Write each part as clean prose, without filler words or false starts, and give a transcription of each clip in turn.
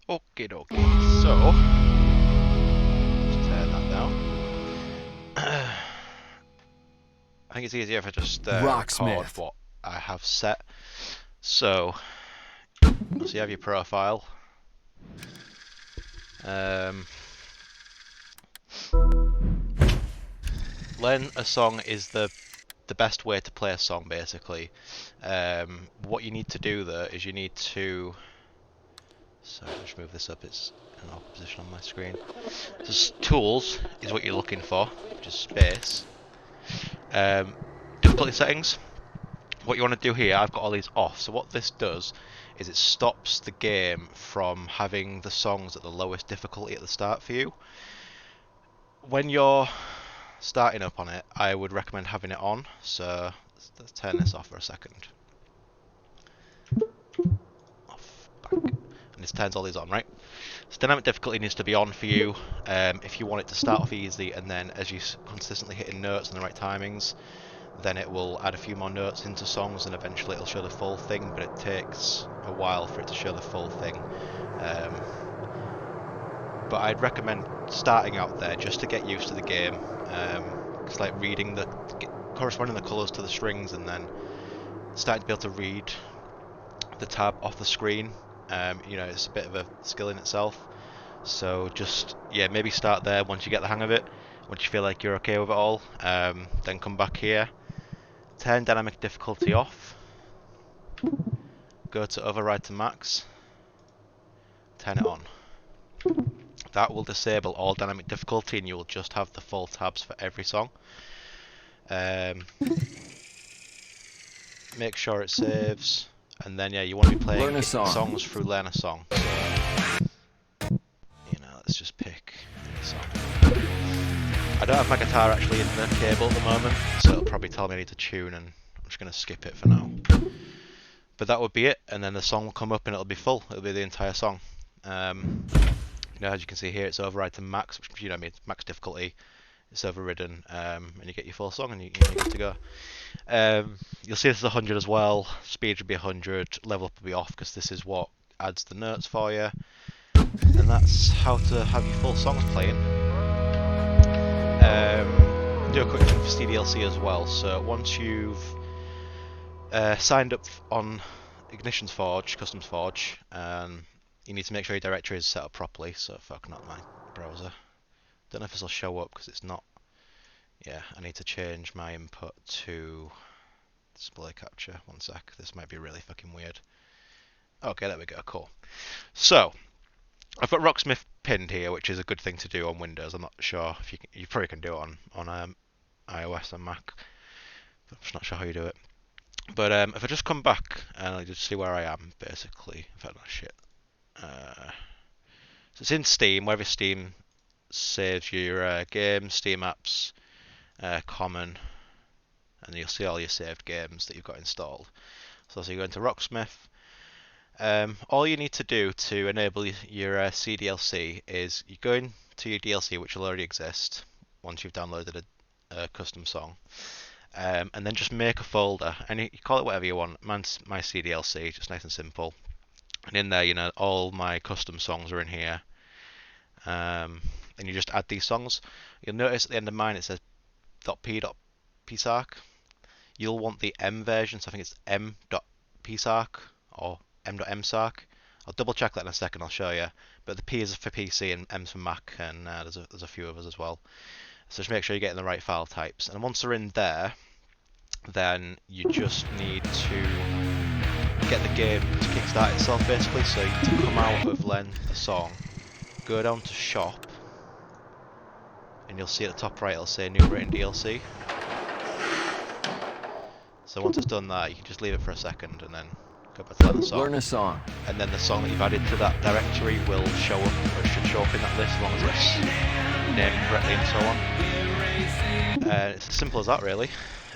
Okie dokie. So, just turn that down. I think it's easier if I just record Rocksmith. what I have set. So you have your profile. Learn a song is the best way to play a song, basically. What you need to do though is you need to. So I'll just move this up. It's in an awkward position on my screen. So tools is what you're looking for, which is space. Difficulty settings. What you want to do here, I've got all these off. So what this does is it stops the game from having the songs at the lowest difficulty at the start for you. When you're starting up on it, I would recommend having it on. So let's turn this off for a second. Off, back. And this turns all these on, right? So dynamic difficulty needs to be on for you if you want it to start off easy, and then as you consistently hitting notes in the right timings, then it will add a few more notes into songs, and eventually it'll show the full thing, but it takes a while for it to show the full thing. But I'd recommend starting out there just to get used to the game. It's like reading corresponding the colours to the strings, and then starting to be able to read the tab off the screen. It's a bit of a skill in itself. So just, maybe start there once you get the hang of it. Once you feel like you're okay with it all, then come back here. Turn dynamic difficulty off. Go to override to max. Turn it on. That will disable all dynamic difficulty, and you will just have the full tabs for every song. Make sure it saves, and then you want to be playing songs through Learn a Song. So, let's just pick any song. I don't have my guitar actually in the cable at the moment, so it'll probably tell me I need to tune, and I'm just going to skip it for now. But that would be it, and then the song will come up and it'll be full. It'll be the entire song. As you can see here, it's override to max, which means max difficulty. It's overridden, and you get your full song, and you're good to go. You'll see this is 100 as well. Speed would be 100. Level up will be off because this is what adds the notes for you. And that's how to have your full songs playing. Do a quick thing for CDLC as well. So once you've signed up on CustomsForge, you need to make sure your directory is set up properly. So if I open up my browser, don't know if this will show up because it's not. I need to change my input to display capture. One sec, this might be really fucking weird. Okay, there we go, cool. So, I've got Rocksmith pinned here, which is a good thing to do on Windows. I'm not sure if you probably can do it on iOS and Mac. I'm just not sure how you do it. But if I just come back and I just see where I am, basically. In fact, no shit. So it's in Steam, wherever Steam saves your games, Steam apps, common, and you'll see all your saved games that you've got installed. So you go into Rocksmith. All you need to do to enable your CDLC is you go into your DLC, which will already exist once you've downloaded a custom song, and then just make a folder, and you call it whatever you want. Mine's my CDLC, just nice and simple. And in there, all my custom songs are in here. And you just add these songs. You'll notice at the end of mine it says .p.psarc. You'll want the M version, so I think it's m.psarc or m.msarc. I'll double check that in a second, I'll show you. But the P is for PC and M's for Mac, and there's a few others as well. So just make sure you're getting the right file types. And once they're in there, then you just need to get the game to kickstart itself, basically. So you need to come out of Learn a Song, go down to Shop, and you'll see at the top right it'll say New Written DLC. So once it's done that, you can just leave it for a second and then go back to Learn a Song. And then the song that you've added to that directory will show up, or it should show up in that list as long as it's named correctly and so on. It's as simple as that, really.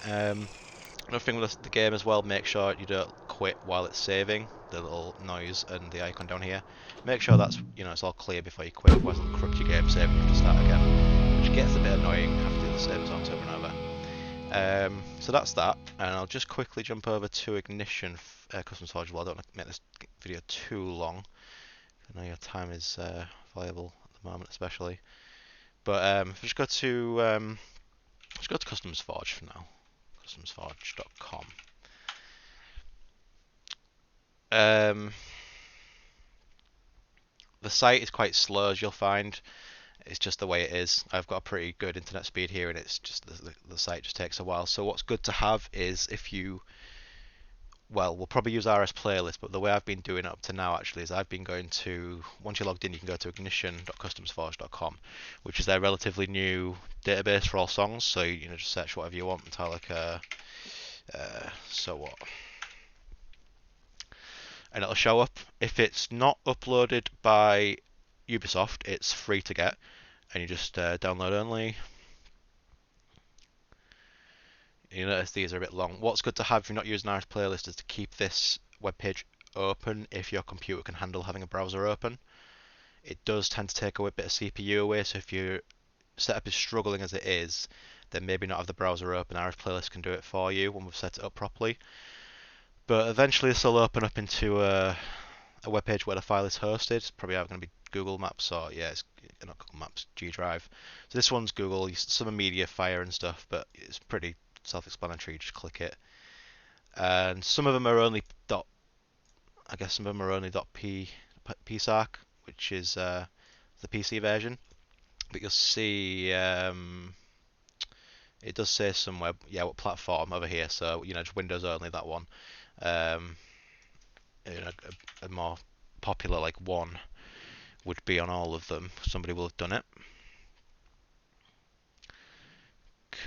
Another thing with the game as well, make sure you don't quit while it's saving. The little noise and the icon down here. Make sure that's it's all clear before you quit, otherwise it'll corrupt your game save and you have to start again, which gets a bit annoying. You have to do the same songs over and over. So that's that, and I'll just quickly jump over to Ignition CustomsForge. Well, I don't want to make this video too long. I know you're time is valuable at the moment, especially. But if we just go to CustomsForge for now. CustomsForge.com. The site is quite slow, as you'll find. It's just the way it is. I've got a pretty good internet speed here, and it's just the site just takes a while. So what's good to have is if you, well, we'll probably use RS Playlist, but the way I've been doing it up to now actually is I've been going to, once you're logged in, you can go to ignition.customsforge.com, which is their relatively new database for all songs. So just search whatever you want, Metallica, so what, and it'll show up. If it's not uploaded by Ubisoft, it's free to get, and you just download only. You notice these are a bit long. What's good to have if you're not using RS Playlist is to keep this web page open if your computer can handle having a browser open. It does tend to take a bit of CPU away, so if your setup is struggling as it is, then maybe not have the browser open. RS Playlist can do it for you when we've set it up properly. But eventually this will open up into a web page where the file is hosted. It's probably either going to be Google Maps or, yeah, it's not Google Maps, G Drive. So this one's Google, some media, Fire and stuff, but it's pretty self-explanatory. Just click it, and some of them are only I guess some of them are only .psarc, which is the PC version. But you'll see it does say somewhere, yeah, what platform over here. So just Windows only, that one. Um, a more popular like one would be on all of them. Somebody will have done it.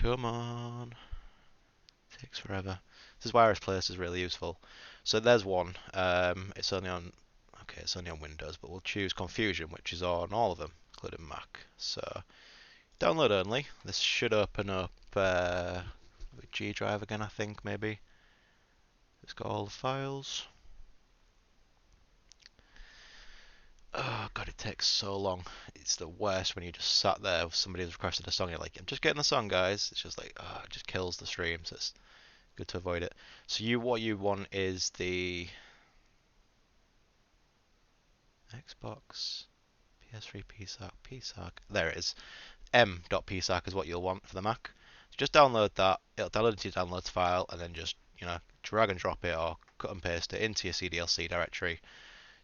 Come on. Takes forever. This is why RS Place is really useful. So there's one. It's only on Windows, but we'll choose Confusion, which is on all of them, including Mac. So download only. This should open up with G Drive again, I think maybe. It's got all the files. Oh god, it takes so long. It's the worst when you just sat there with somebody who's requested a song. You're like, I'm just getting the song, guys. It's just like, it just kills the stream. So it's good to avoid it. So what you want is the Xbox, PS3, PSarc. There it is. M.psarc is what you'll want for the Mac. So just download that. It'll download into your downloads file, and then just drag and drop it or cut and paste it into your CDLC directory.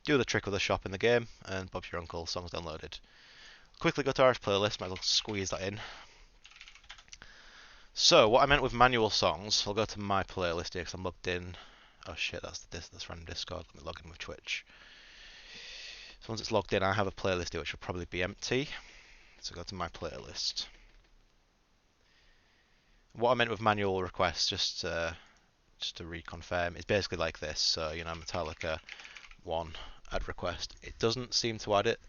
Do the trick of the shop in the game, and Bob's your uncle. Song's downloaded. Quickly go to RS Playlist. Might as well squeeze that in. So what I meant with manual songs, I'll go to my playlist here because I'm logged in. Oh shit, that's random Discord. Let me log in with Twitch. So once it's logged in, I have a playlist here which will probably be empty. So go to my playlist. What I meant with manual requests, just to reconfirm, is basically like this. So Metallica 1 add request. It doesn't seem to add it.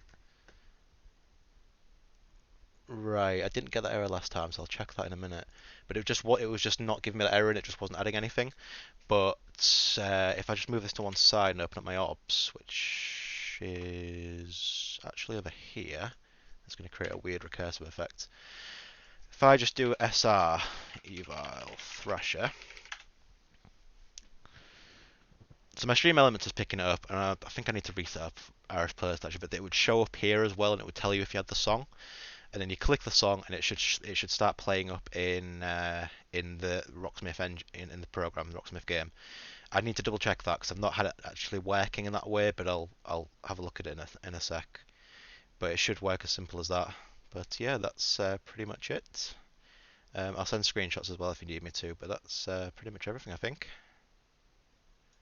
Right, I didn't get that error last time, so I'll check that in a minute. But it was just not giving me that error, and it just wasn't adding anything. But if I just move this to one side and open up my ops, which is actually over here, it's going to create a weird recursive effect. If I just do sr eval thrasher, so my stream elements is picking it up, and I think I need to reset up RS Playlist actually, but it would show up here as well, and it would tell you if you had the song. And then you click the song, and it should start playing up in the Rocksmith in the program, the Rocksmith game. I need to double check that because I've not had it actually working in that way, but I'll have a look at it in a sec. But it should work as simple as that. But yeah, that's pretty much it. I'll send screenshots as well if you need me to, but that's pretty much everything, I think.